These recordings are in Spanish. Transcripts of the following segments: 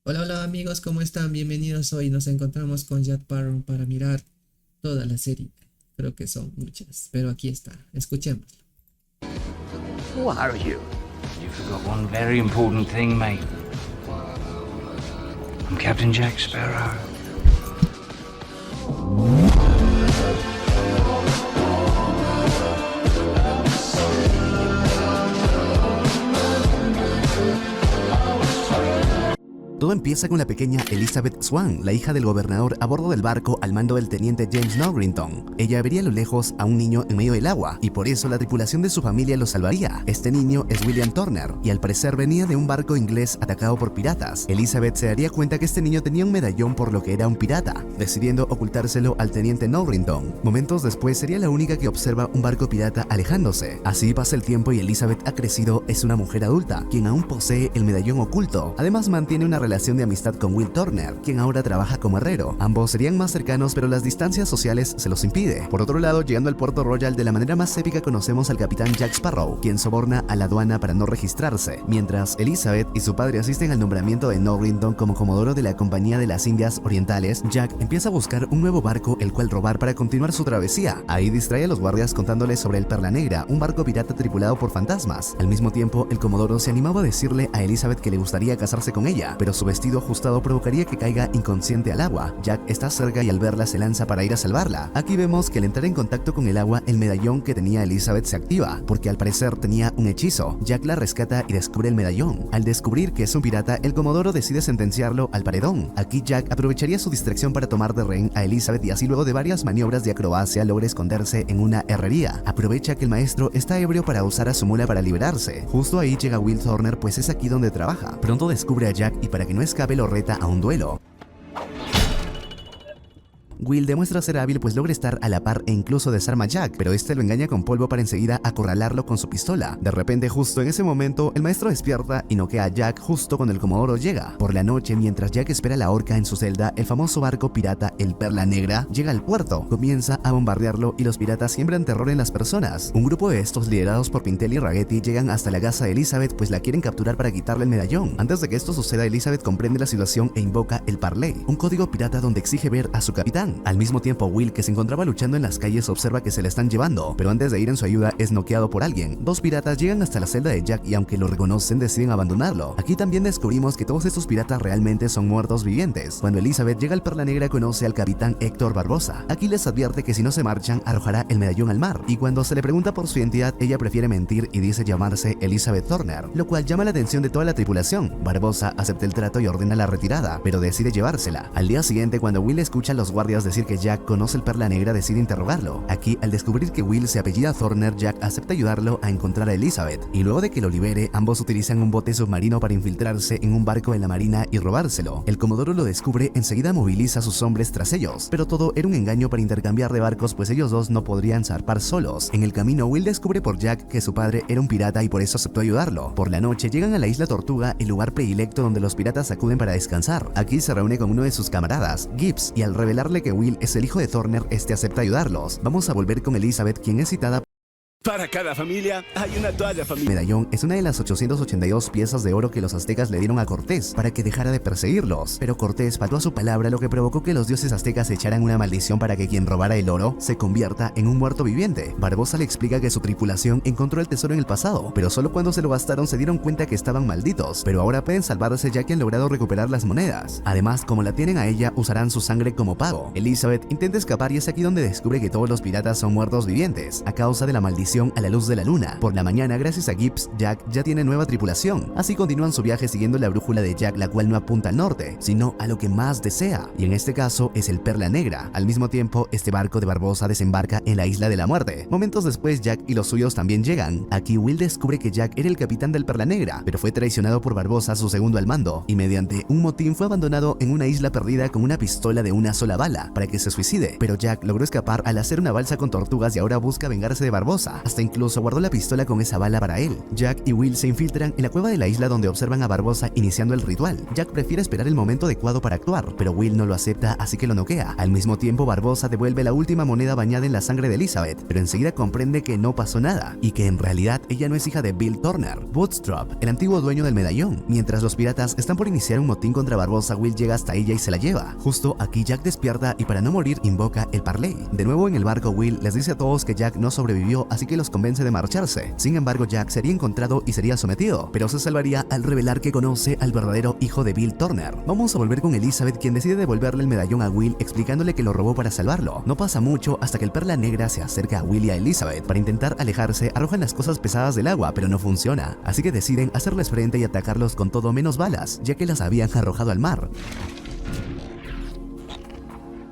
Hola, hola amigos, ¿cómo están? Bienvenidos. Hoy nos encontramos con Jack Parron para mirar toda la serie. Creo que son muchas, pero aquí está. Escuchemos. Who are you? You forgot one very important thing, mate. I'm Captain Jack Sparrow. Todo empieza con la pequeña Elizabeth Swann, la hija del gobernador, a bordo del barco al mando del teniente James Norrington. Ella vería a lo lejos a un niño en medio del agua, y por eso la tripulación de su familia lo salvaría. Este niño es William Turner, y al parecer venía de un barco inglés atacado por piratas. Elizabeth se daría cuenta que este niño tenía un medallón por lo que era un pirata, decidiendo ocultárselo al teniente Norrington. Momentos después sería la única que observa un barco pirata alejándose. Así pasa el tiempo y Elizabeth ha crecido, es una mujer adulta, quien aún posee el medallón oculto. Además mantiene una relación de amistad con Will Turner, quien ahora trabaja como herrero. Ambos serían más cercanos, pero las distancias sociales se los impide. Por otro lado, llegando al puerto Royal, de la manera más épica conocemos al capitán Jack Sparrow, quien soborna a la aduana para no registrarse, mientras Elizabeth y su padre asisten al nombramiento de Norrington como comodoro de la Compañía de las Indias Orientales. Jack empieza a buscar un nuevo barco el cual robar para continuar su travesía. Ahí distrae a los guardias contándoles sobre el Perla Negra, un barco pirata tripulado por fantasmas. Al mismo tiempo, el comodoro se animaba a decirle a Elizabeth que le gustaría casarse con ella, pero su vestido ajustado provocaría que caiga inconsciente al agua. Jack está cerca y al verla se lanza para ir a salvarla. Aquí vemos que al entrar en contacto con el agua, el medallón que tenía Elizabeth se activa, porque al parecer tenía un hechizo. Jack la rescata y descubre el medallón. Al descubrir que es un pirata, el comodoro decide sentenciarlo al paredón. Aquí Jack aprovecharía su distracción para tomar de rehén a Elizabeth y así, luego de varias maniobras de acrobacia, logra esconderse en una herrería. Aprovecha que el maestro está ebrio para usar a su mula para liberarse. Justo ahí llega Will Turner, pues es aquí donde trabaja. Pronto descubre a Jack y para que no escape lo reta a un duelo. Will demuestra ser hábil, pues logra estar a la par e incluso desarma a Jack, pero este lo engaña con polvo para enseguida acorralarlo con su pistola. De repente, justo en ese momento, el maestro despierta y noquea a Jack justo cuando el comodoro llega. Por la noche, mientras Jack espera la horca en su celda, el famoso barco pirata, el Perla Negra, llega al puerto, comienza a bombardearlo y los piratas siembran terror en las personas. Un grupo de estos, liderados por Pintel y Ragetti, llegan hasta la casa de Elizabeth, pues la quieren capturar para quitarle el medallón. Antes de que esto suceda, Elizabeth comprende la situación e invoca el Parley, un código pirata donde exige ver a su capitán. Al mismo tiempo, Will, que se encontraba luchando en las calles, observa que se le están llevando, pero antes de ir en su ayuda es noqueado por alguien. Dos piratas llegan hasta la celda de Jack y aunque lo reconocen, deciden abandonarlo. Aquí también descubrimos que todos estos piratas realmente son muertos vivientes. Cuando Elizabeth llega al Perla Negra, conoce al capitán Héctor Barbosa. Aquí les advierte que si no se marchan, arrojará el medallón al mar, y cuando se le pregunta por su identidad, ella prefiere mentir y dice llamarse Elizabeth Turner, lo cual llama la atención de toda la tripulación. Barbosa acepta el trato y ordena la retirada, pero decide llevársela. Al día siguiente, cuando Will escucha a los guardias decir que Jack conoce el Perla Negra, decide interrogarlo. Aquí, al descubrir que Will se apellida Turner, Jack acepta ayudarlo a encontrar a Elizabeth, y luego de que lo libere, ambos utilizan un bote submarino para infiltrarse en un barco de la marina y robárselo. El comodoro lo descubre, enseguida moviliza a sus hombres tras ellos, pero todo era un engaño para intercambiar de barcos, pues ellos dos no podrían zarpar solos. En el camino, Will descubre por Jack que su padre era un pirata y por eso aceptó ayudarlo. Por la noche llegan a la isla Tortuga, el lugar predilecto donde los piratas acuden para descansar. Aquí se reúne con uno de sus camaradas, Gibbs, y al revelarle que Will es el hijo de Turner, este acepta ayudarlos. Vamos a volver con Elizabeth, quien es citada. Para cada familia hay una toalla familiar. Medallón es una de las 882 piezas de oro que los aztecas le dieron a Cortés para que dejara de perseguirlos, pero Cortés faltó a su palabra, lo que provocó que los dioses aztecas echaran una maldición para que quien robara el oro se convierta en un muerto viviente. Barbosa le explica que su tripulación encontró el tesoro en el pasado, pero solo cuando se lo gastaron se dieron cuenta que estaban malditos, pero ahora pueden salvarse ya que han logrado recuperar las monedas. Además, como la tienen a ella, usarán su sangre como pago. Elizabeth intenta escapar y es aquí donde descubre que todos los piratas son muertos vivientes a causa de la maldición a la luz de la luna. Por la mañana, gracias a Gibbs, Jack ya tiene nueva tripulación. Así continúan su viaje siguiendo la brújula de Jack, la cual no apunta al norte, sino a lo que más desea, y en este caso es el Perla Negra. Al mismo tiempo, este barco de Barbosa desembarca en la Isla de la Muerte. Momentos después, Jack y los suyos también llegan. Aquí Will descubre que Jack era el capitán del Perla Negra, pero fue traicionado por Barbosa, su segundo al mando, y mediante un motín fue abandonado en una isla perdida con una pistola de una sola bala para que se suicide. Pero Jack logró escapar al hacer una balsa con tortugas y ahora busca vengarse de Barbosa. hasta incluso guardó la pistola con esa bala para él. Jack y Will se infiltran en la cueva de la isla donde observan a Barbosa iniciando el ritual. Jack prefiere esperar el momento adecuado para actuar, pero Will no lo acepta, así que lo noquea. Al mismo tiempo, Barbosa devuelve la última moneda bañada en la sangre de Elizabeth, pero enseguida comprende que no pasó nada y que en realidad ella no es hija de Bill Turner, Bootstrap, el antiguo dueño del medallón. Mientras los piratas están por iniciar un motín contra Barbosa, Will llega hasta ella y se la lleva. Justo aquí Jack despierta y para no morir invoca el Parley. De nuevo en el barco, Will les dice a todos que Jack no sobrevivió, así que los convence de marcharse. Sin embargo, Jack sería encontrado y sería sometido, pero se salvaría al revelar que conoce al verdadero hijo de Bill Turner. Vamos a volver con Elizabeth, quien decide devolverle el medallón a Will, explicándole que lo robó para salvarlo. No pasa mucho hasta que el Perla Negra se acerca a Will y a Elizabeth. Para intentar alejarse, arrojan las cosas pesadas del agua, pero no funciona, así que deciden hacerles frente y atacarlos con todo menos balas, ya que las habían arrojado al mar.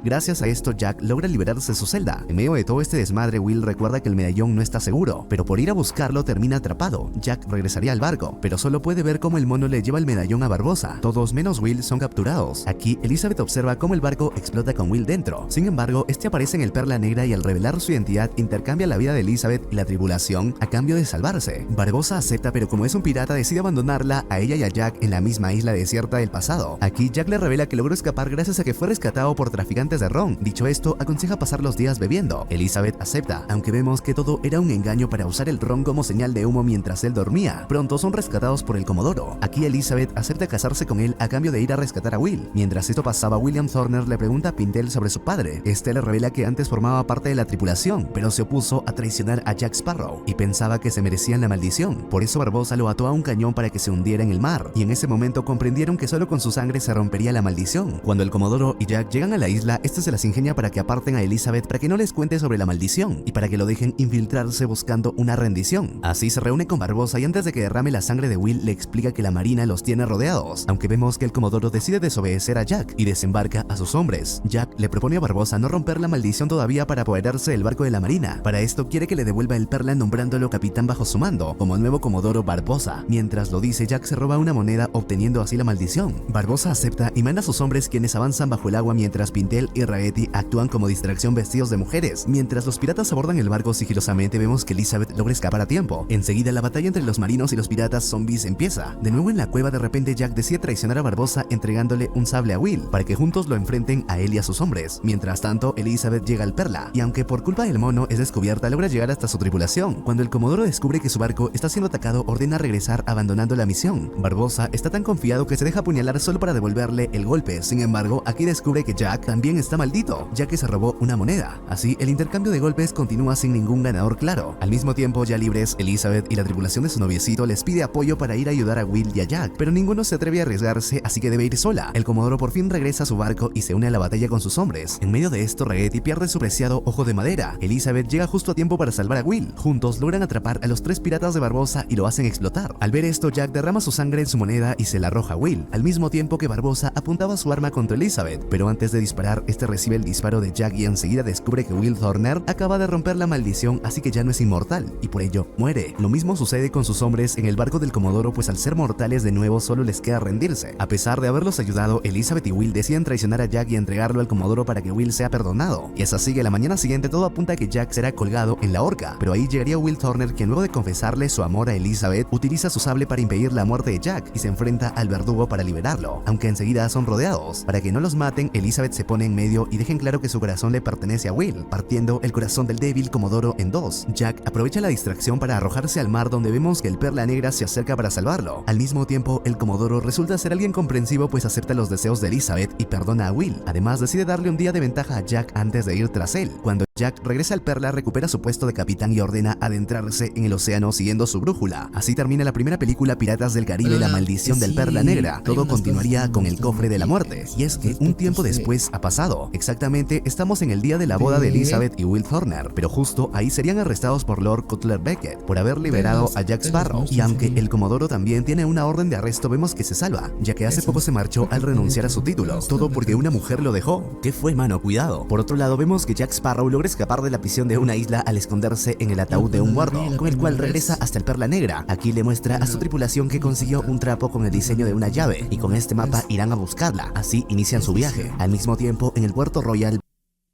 Gracias a esto, Jack logra liberarse de su celda. En medio de todo este desmadre, Will recuerda que el medallón no está seguro, pero por ir a buscarlo termina atrapado. Jack regresaría al barco, pero solo puede ver cómo el mono le lleva el medallón a Barbosa. Todos menos Will son capturados. Aquí, Elizabeth observa cómo el barco explota con Will dentro. Sin embargo, este aparece en el Perla Negra y al revelar su identidad intercambia la vida de Elizabeth y la tripulación a cambio de salvarse. Barbosa acepta, pero como es un pirata decide abandonarla a ella y a Jack en la misma isla desierta del pasado. Aquí, Jack le revela que logró escapar gracias a que fue rescatado por traficantes de ron. Dicho esto, aconseja pasar los días bebiendo. Elizabeth acepta, aunque vemos que todo era un engaño para usar el ron como señal de humo mientras él dormía. Pronto son rescatados por el Comodoro. Aquí Elizabeth acepta casarse con él a cambio de ir a rescatar a Will. Mientras esto pasaba, William Turner le pregunta a Pintel sobre su padre. Este le revela que antes formaba parte de la tripulación, pero se opuso a traicionar a Jack Sparrow y pensaba que se merecían la maldición. Por eso Barbosa lo ató a un cañón para que se hundiera en el mar, y en ese momento comprendieron que solo con su sangre se rompería la maldición. Cuando el Comodoro y Jack llegan a la isla, este se las ingenia para que aparten a Elizabeth para que no les cuente sobre la maldición y para que lo dejen infiltrarse buscando una rendición. Así se reúne con Barbosa y antes de que derrame la sangre de Will le explica que la marina los tiene rodeados, aunque vemos que el Comodoro decide desobedecer a Jack y desembarca a sus hombres. Jack le propone a Barbosa no romper la maldición todavía para apoderarse del barco de la marina. Para esto quiere que le devuelva el Perla nombrándolo capitán bajo su mando, como el nuevo Comodoro Barbosa. Mientras lo dice, Jack se roba una moneda obteniendo así la maldición. Barbosa acepta y manda a sus hombres, quienes avanzan bajo el agua mientras Pintel y Ragetti actúan como distracción vestidos de mujeres. Mientras los piratas abordan el barco sigilosamente, vemos que Elizabeth logra escapar a tiempo. Enseguida la batalla entre los marinos y los piratas zombies empieza. De nuevo en la cueva, de repente Jack decide traicionar a Barbosa entregándole un sable a Will para que juntos lo enfrenten a él y a sus hombres. Mientras tanto, Elizabeth llega al Perla y aunque por culpa del mono es descubierta, logra llegar hasta su tripulación. Cuando el Comodoro descubre que su barco está siendo atacado, ordena regresar abandonando la misión. Barbosa está tan confiado que se deja apuñalar solo para devolverle el golpe. Sin embargo, aquí descubre que Jack también está maldito, ya que se robó una moneda. Así, el intercambio de golpes continúa sin ningún ganador claro. Al mismo tiempo, ya libres, Elizabeth y la tripulación de su noviecito les pide apoyo para ir a ayudar a Will y a Jack, pero ninguno se atreve a arriesgarse, así que debe ir sola. El Comodoro por fin regresa a su barco y se une a la batalla con sus hombres. En medio de esto, Ragetti pierde su preciado ojo de madera. Elizabeth llega justo a tiempo para salvar a Will. Juntos logran atrapar a los 3 piratas de Barbosa y lo hacen explotar. Al ver esto, Jack derrama su sangre en su moneda y se la arroja a Will, al mismo tiempo que Barbosa apuntaba su arma contra Elizabeth, pero antes de disparar, este recibe el disparo de Jack y enseguida descubre que Will Turner acaba de romper la maldición, así que ya no es inmortal y por ello muere. Lo mismo sucede con sus hombres en el barco del Comodoro, pues al ser mortales de nuevo solo les queda rendirse. A pesar de haberlos ayudado, Elizabeth y Will deciden traicionar a Jack y entregarlo al Comodoro para que Will sea perdonado. Y es así que la mañana siguiente todo apunta a que Jack será colgado en la horca, pero ahí llegaría Will Turner, quien luego de confesarle su amor a Elizabeth utiliza su sable para impedir la muerte de Jack y se enfrenta al verdugo para liberarlo, aunque enseguida son rodeados. Para que no los maten, Elizabeth se pone en medio y dejen claro que su corazón le pertenece a Will, partiendo el corazón del débil Comodoro en dos. Jack aprovecha la distracción para arrojarse al mar, donde vemos que el Perla Negra se acerca para salvarlo. Al mismo tiempo, el Comodoro resulta ser alguien comprensivo, pues acepta los deseos de Elizabeth y perdona a Will. Además, decide darle un día de ventaja a Jack antes de ir tras él. Cuando Jack regresa al Perla, recupera su puesto de capitán y ordena adentrarse en el océano siguiendo su brújula. Así termina la primera película Piratas del Caribe, La Maldición del Perla Negra. Todo continuaría con el Cofre de la Muerte. Y es que un tiempo después ha pasado. Exactamente, estamos en el día de la boda de Elizabeth y Will Turner, pero justo ahí serían arrestados por Lord Cutler Beckett por haber liberado a Jack Sparrow. Y aunque el Comodoro también tiene una orden de arresto, vemos que se salva, ya que hace poco se marchó al renunciar a su título. Todo porque una mujer lo dejó. ¿Qué fue, mano? Cuidado. Por otro lado, vemos que Jack Sparrow logra escapar de la prisión de una isla al esconderse en el ataúd de un guardo, con el cual regresa hasta el Perla Negra. Aquí le muestra a su tripulación que consiguió un trapo con el diseño de una llave, y con este mapa irán a buscarla. Así inician su viaje. Al mismo tiempo, en el Puerto Royal,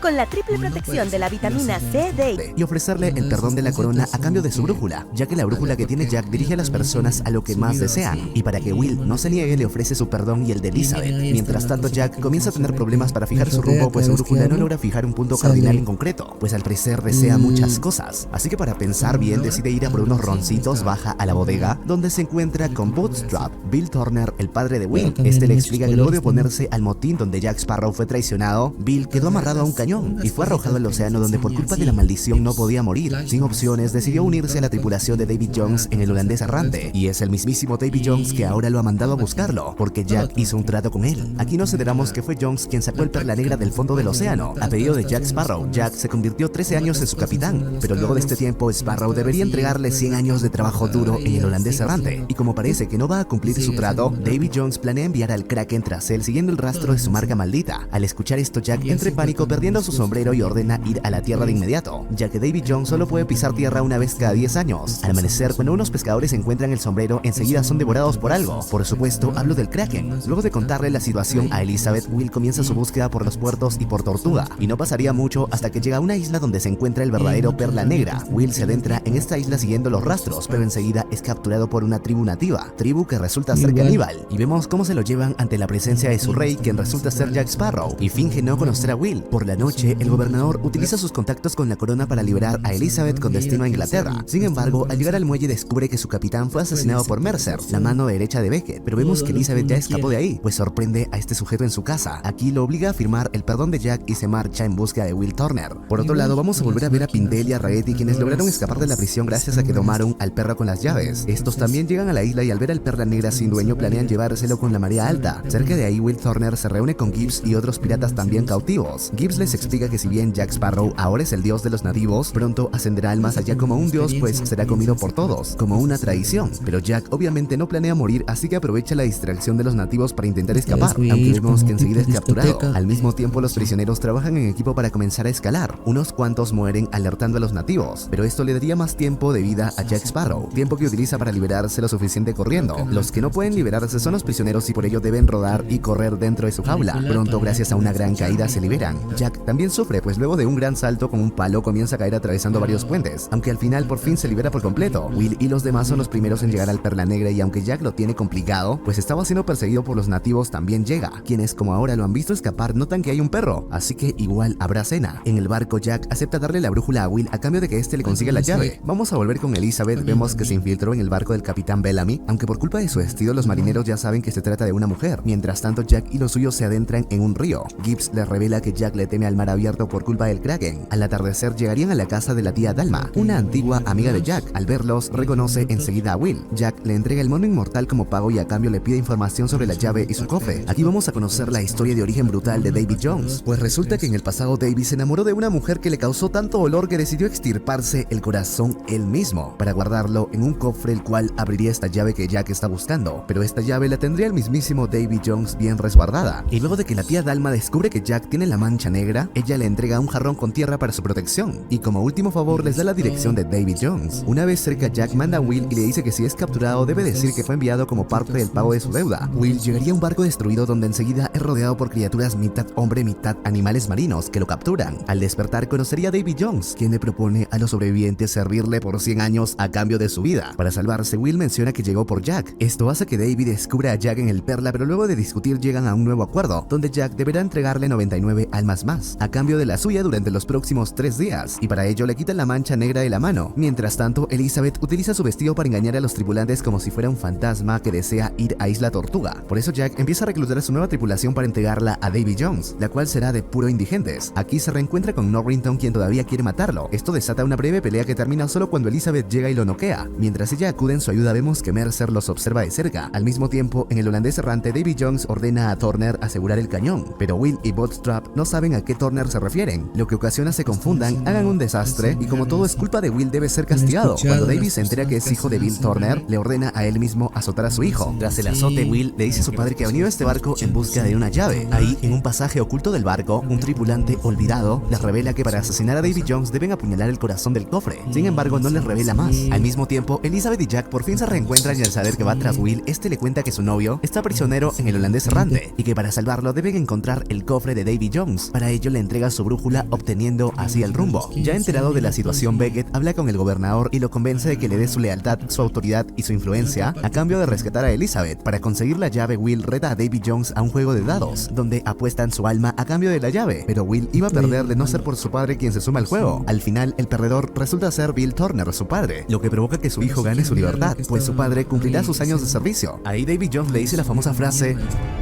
con la triple protección de la vitamina C, D y ofrecerle el perdón de la corona a cambio de su brújula, ya que la brújula que tiene Jack dirige a las personas a lo que más desean, y para que Will no se niegue le ofrece su perdón y el de Elizabeth. Mientras tanto, Jack comienza a tener problemas para fijar su rumbo, pues su brújula no logra fijar un punto cardinal en concreto, pues al parecer desea muchas cosas. Así que para pensar bien decide ir a por unos roncitos, baja a la bodega, donde se encuentra con Bootstrap, Bill Turner, el padre de Will. Este le explica que luego de oponerse al motín donde Jack Sparrow fue traicionado, Bill quedó amarrado a un cañón y fue arrojado al océano, donde por culpa de la maldición no podía morir. Sin opciones, decidió unirse a la tripulación de Davy Jones en el holandés errante, y es el mismísimo Davy Jones que ahora lo ha mandado a buscarlo, porque Jack hizo un trato con él. Aquí nos enteramos que fue Jones quien sacó el perla negra del fondo del océano, a pedido de Jack Sparrow. Jack se convirtió 13 años en su capitán, pero luego de este tiempo Sparrow debería entregarle 100 años de trabajo duro en el holandés errante, y como parece que no va a cumplir su trato, Davy Jones planea enviar al Kraken tras él siguiendo el rastro de su marca maldita. Al escuchar esto, Jack entra en pánico, perdiendo su sombrero, y ordena ir a la tierra de inmediato, ya que Davy Jones solo puede pisar tierra una vez cada 10 años. Al amanecer, cuando unos pescadores encuentran el sombrero, enseguida son devorados por algo. Por supuesto, hablo del Kraken. Luego de contarle la situación a Elizabeth, Will comienza su búsqueda por los puertos y por Tortuga, y no pasaría mucho hasta que llega a una isla donde se encuentra el verdadero perla negra. Will se adentra en esta isla siguiendo los rastros, pero enseguida es capturado por una tribu nativa, tribu que resulta ser caníbal, y vemos cómo se lo llevan ante la presencia de su rey, quien resulta ser Jack Sparrow, y finge no conocer a Will. Por la noche, el gobernador utiliza sus contactos con la corona para liberar a Elizabeth con destino a Inglaterra. Sin embargo, al llegar al muelle descubre que su capitán fue asesinado por Mercer, la mano derecha de Beckett, pero vemos que Elizabeth ya escapó de ahí, pues sorprende a este sujeto en su casa. Aquí lo obliga a firmar el perdón de Jack y se marcha en busca de Will Turner. Por otro lado, vamos a volver a ver a Pindell y a Ragetti, quienes lograron escapar de la prisión gracias a que domaron al perro con las llaves. Estos también llegan a la isla y al ver al perla negra sin dueño planean llevárselo con la marea alta. Cerca de ahí, Will Turner se reúne con Gibbs y otros piratas también cautivos. Gibbs les explica que si bien Jack Sparrow ahora es el dios de los nativos, pronto ascenderá al más allá como un dios, pues será comido por todos, como una tradición. Pero Jack obviamente no planea morir, así que aprovecha la distracción de los nativos para intentar escapar, aunque vemos que enseguida es capturado. Al mismo tiempo, los prisioneros trabajan en equipo para comenzar a escalar. Unos cuantos mueren alertando a los nativos, pero esto le daría más tiempo de vida a Jack Sparrow, tiempo que utiliza para liberarse lo suficiente corriendo. Los que no pueden liberarse son los prisioneros y por ello deben rodar y correr dentro de su jaula. Pronto, gracias a una gran caída, se liberan. Jack también sufre, pues luego de un gran salto con un palo comienza a caer atravesando varios puentes, aunque al final por fin se libera por completo. Will y los demás son los primeros en llegar al perla negra, y aunque Jack lo tiene complicado, pues estaba siendo perseguido por los nativos, también llega, quienes como ahora lo han visto escapar notan que hay un perro, así que igual habrá cena. En el barco, Jack acepta darle la brújula a Will a cambio de que este le consiga la llave. Vamos a volver con Elizabeth. Vemos que se infiltró en el barco del capitán Bellamy, aunque por culpa de su vestido los marineros ya saben que se trata de una mujer. Mientras tanto, Jack y los suyos se adentran en un río. Gibbs les revela que Jack le teme al mar abierto por culpa del Kraken. Al atardecer llegarían a la casa de la tía Dalma, una antigua amiga de Jack. Al verlos, reconoce enseguida a Will. Jack le entrega el mono inmortal como pago y a cambio le pide información sobre la llave y su cofre. Aquí vamos a conocer la historia de origen brutal de Davy Jones, pues resulta que en el pasado Davy se enamoró de una mujer que le causó tanto dolor que decidió extirparse el corazón él mismo para guardarlo en un cofre, el cual abriría esta llave que Jack está buscando, pero esta llave la tendría el mismísimo Davy Jones bien resguardada. Y luego de que la tía Dalma descubre que Jack tiene la mancha negra, ella le entrega un jarrón con tierra para su protección, y como último favor les da la dirección de Davy Jones. Una vez cerca, Jack manda a Will y le dice que si es capturado debe decir que fue enviado como parte del pago de su deuda. Will llegaría a un barco destruido donde enseguida es rodeado por criaturas mitad hombre mitad animales marinos que lo capturan. Al despertar conocería a Davy Jones, quien le propone a los sobrevivientes servirle por 100 años a cambio de su vida. Para salvarse, Will menciona que llegó por Jack. Esto hace que Davy descubra a Jack en el perla, pero luego de discutir llegan a un nuevo acuerdo, donde Jack deberá entregarle 99 almas más, a cambio de la suya durante los próximos 3 días, y para ello le quitan la mancha negra de la mano. Mientras tanto, Elizabeth utiliza su vestido para engañar a los tripulantes como si fuera un fantasma que desea ir a Isla Tortuga. Por eso Jack empieza a reclutar a su nueva tripulación para entregarla a Davy Jones, la cual será de puro indigentes. Aquí se reencuentra con Norrington, quien todavía quiere matarlo. Esto desata una breve pelea que termina solo cuando Elizabeth llega y lo noquea. Mientras ella acude en su ayuda, vemos que Mercer los observa de cerca. Al mismo tiempo, en el holandés errante, Davy Jones ordena a Turner asegurar el cañón, pero Will y Bootstrap no saben a qué Turner se refieren, lo que ocasiona se confundan, hagan un desastre, y como todo es culpa de Will, debe ser castigado. Cuando Davy se entera que es hijo de Bill Turner, le ordena a él mismo azotar a su hijo. Tras el azote, Will le dice a su padre que ha venido a este barco en busca de una llave. Ahí, en un pasaje oculto del barco, un tripulante olvidado les revela que para asesinar a Davy Jones deben apuñalar el corazón del cofre. Sin embargo, no les revela más. Al mismo tiempo, Elizabeth y Jack por fin se reencuentran, y al saber que va tras Will, este le cuenta que su novio está prisionero en el holandés errante y que para salvarlo deben encontrar el cofre de Davy Jones. Para ello le le entrega su brújula, obteniendo así el rumbo. Ya enterado de la situación, Beckett habla con el gobernador y lo convence de que le dé su lealtad, su autoridad y su influencia a cambio de rescatar a Elizabeth. Para conseguir la llave, Will reta a Davy Jones a un juego de dados, donde apuestan su alma a cambio de la llave, pero Will iba a perder de no ser por su padre quien se suma al juego. Al final, el perdedor resulta ser Bill Turner, su padre, lo que provoca que su hijo gane su libertad, pues su padre cumplirá sus años de servicio. Ahí Davy Jones le dice la famosa frase: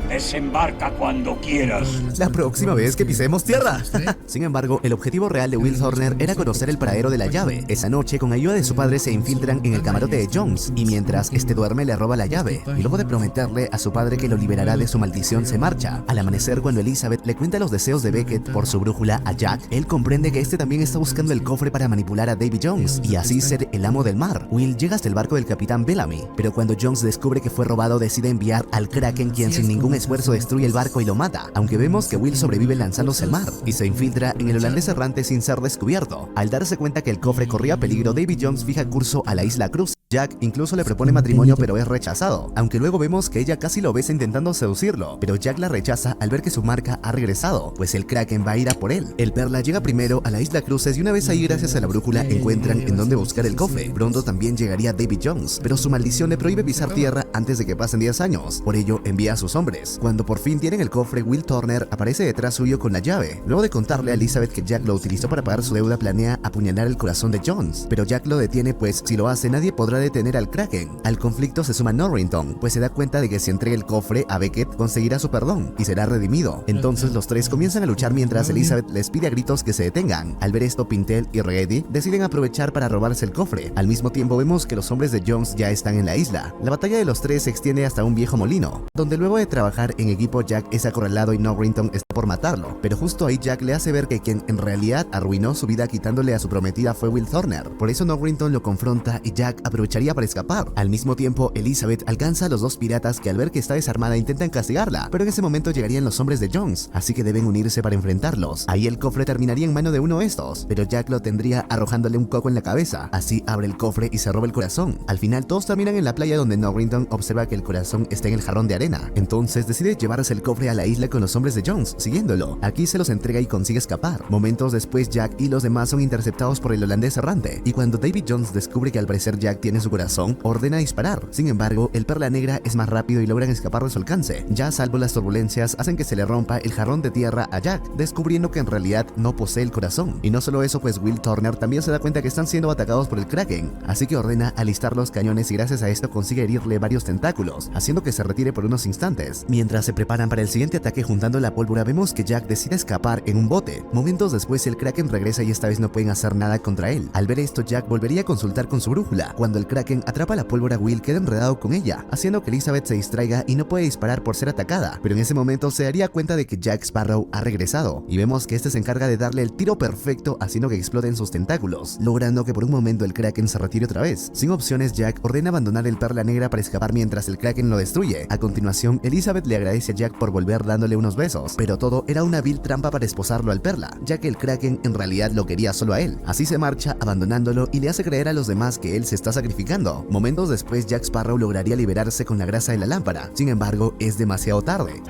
desembarca cuando quieras. la próxima vez que pisemos tierra. Sin embargo, el objetivo real de Will Turner era conocer el paradero de la llave. Esa noche, con ayuda de su padre, se infiltran en el camarote de Jones, y mientras este duerme le roba la llave, y luego de prometerle a su padre que lo liberará de su maldición, se marcha. Al amanecer, cuando Elizabeth le cuenta los deseos de Beckett por su brújula a Jack, él comprende que este también está buscando el cofre para manipular a Davy Jones y así ser el amo del mar. Will llega hasta el barco del capitán Bellamy, pero cuando Jones descubre que fue robado, decide enviar al Kraken, quien sin ningún esfuerzo destruye el barco y lo mata, aunque vemos que Will sobrevive lanzándose al mar y se infiltra en el holandés errante sin ser descubierto. Al darse cuenta que el cofre corría peligro, Davy Jones fija curso a la isla Cruz. Jack incluso le propone matrimonio, pero es rechazado, aunque luego vemos que ella casi lo besa intentando seducirlo, pero Jack la rechaza al ver que su marca ha regresado, pues el Kraken va a ir a por él. El Perla llega primero a la isla Cruces y una vez ahí, gracias a la brújula, encuentran en dónde buscar el cofre. Pronto también llegaría Davy Jones, pero su maldición le prohíbe pisar tierra antes de que pasen 10 años, por ello envía a sus hombres. Cuando por fin tienen el cofre, Will Turner aparece detrás suyo con la llave. Luego de contarle a Elizabeth que Jack lo utilizó para pagar su deuda, planea apuñalar el corazón de Jones, pero Jack lo detiene, pues si lo hace nadie podrá detener al Kraken. Al conflicto se suma Norrington, pues se da cuenta de que si entrega el cofre a Beckett conseguirá su perdón y será redimido. Entonces los tres comienzan a luchar mientras Elizabeth les pide a gritos que se detengan. Al ver esto, Pintel y Regedy deciden aprovechar para robarse el cofre. Al mismo tiempo vemos que los hombres de Jones ya están en la isla. La batalla de los tres se extiende hasta un viejo molino, donde luego de trabajar en equipo, Jack es acorralado y Norrington está por matarlo, pero justo ahí Jack le hace ver que quien en realidad arruinó su vida quitándole a su prometida fue Will Turner. Por eso Norrington lo confronta y Jack aprovecharía para escapar. Al mismo tiempo, Elizabeth alcanza a los dos piratas que al ver que está desarmada intentan castigarla, pero en ese momento llegarían los hombres de Jones, así que deben unirse para enfrentarlos. Ahí el cofre terminaría en mano de uno de estos, pero Jack lo tendría arrojándole un coco en la cabeza. Así abre el cofre y se roba el corazón. Al final todos terminan en la playa, donde Norrington observa que el corazón está en el jarrón de arena. Entonces decide llevarse el cofre a la isla con los hombres de Jones, siguiéndolo. Aquí se los entrega y consigue escapar. Momentos después, Jack y los demás son interceptados por el holandés errante, y cuando Davy Jones descubre que al parecer Jack tiene su corazón, ordena disparar. Sin embargo, el Perla Negra es más rápido y logran escapar de su alcance. Ya a salvo, las turbulencias hacen que se le rompa el jarrón de tierra a Jack, descubriendo que en realidad no posee el corazón. Y no solo eso, pues Will Turner también se da cuenta que están siendo atacados por el Kraken, así que ordena alistar los cañones y gracias a esto consigue herirle varios tentáculos, haciendo que se retire por unos instantes. Mientras se preparan para el siguiente ataque juntando la pólvora, vemos que Jack decide escapar en un bote. Momentos después, el Kraken regresa y esta vez no pueden hacer nada contra él. Al ver esto, Jack volvería a consultar con su brújula. Cuando el Kraken atrapa la pólvora, Will queda enredado con ella, haciendo que Elizabeth se distraiga y no puede disparar por ser atacada, pero en ese momento se daría cuenta de que Jack Sparrow ha regresado, y vemos que este se encarga de darle el tiro perfecto, haciendo que exploten sus tentáculos, logrando que por un momento el Kraken se retire otra vez. Sin opciones, Jack ordena abandonar el Perla Negra para escapar mientras el Kraken lo destruye. A continuación, Elizabeth le agradece a Jack por volver dándole unos besos, pero todo era una vil trampa para esposarlo al Perla, ya que el Kraken en realidad lo quería solo a él. Así se marcha abandonándolo y le hace creer a los demás que él se está sacrificando. Momentos después, Jack Sparrow lograría liberarse con la grasa de la lámpara. Sin embargo, es demasiado tarde.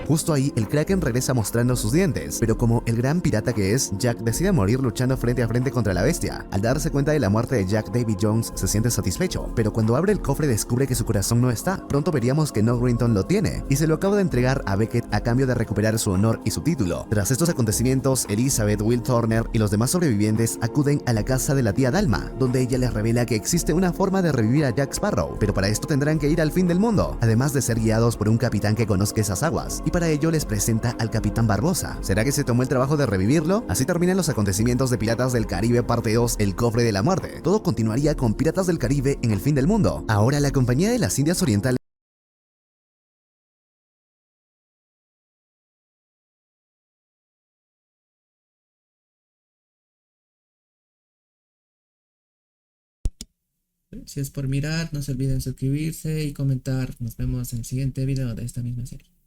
Justo ahí, el Kraken regresa mostrando sus dientes, pero como el gran pirata que es, Jack decide morir luchando frente a frente contra la bestia. Al darse cuenta de la muerte de Jack, Davy Jones se siente satisfecho, pero cuando abre el cofre descubre que su corazón no está. Pronto veríamos que Norrington lo tiene, y se lo acaba de entregar a Beckett a cambio de recuperar su honor y su título. Tras estos acontecimientos, Elizabeth, Will Turner y los demás sobrevivientes acuden a la casa de la tía Dalma, donde ella les revela que existe una forma de revivir a Jack Sparrow, pero para esto tendrán que ir al fin del mundo, además de ser guiados por un capitán que conozca esas aguas, y para ello les presenta al Capitán Barbosa. ¿Será que se tomó el trabajo de revivirlo? Así terminan los acontecimientos de Piratas del Caribe parte 2, el cofre de la muerte. Todo continuaría con Piratas del Caribe en el fin del mundo. Ahora la Compañía de las Indias Orientales Si es por mirar, no se olviden suscribirse y comentar. Nos vemos en el siguiente video de esta misma serie.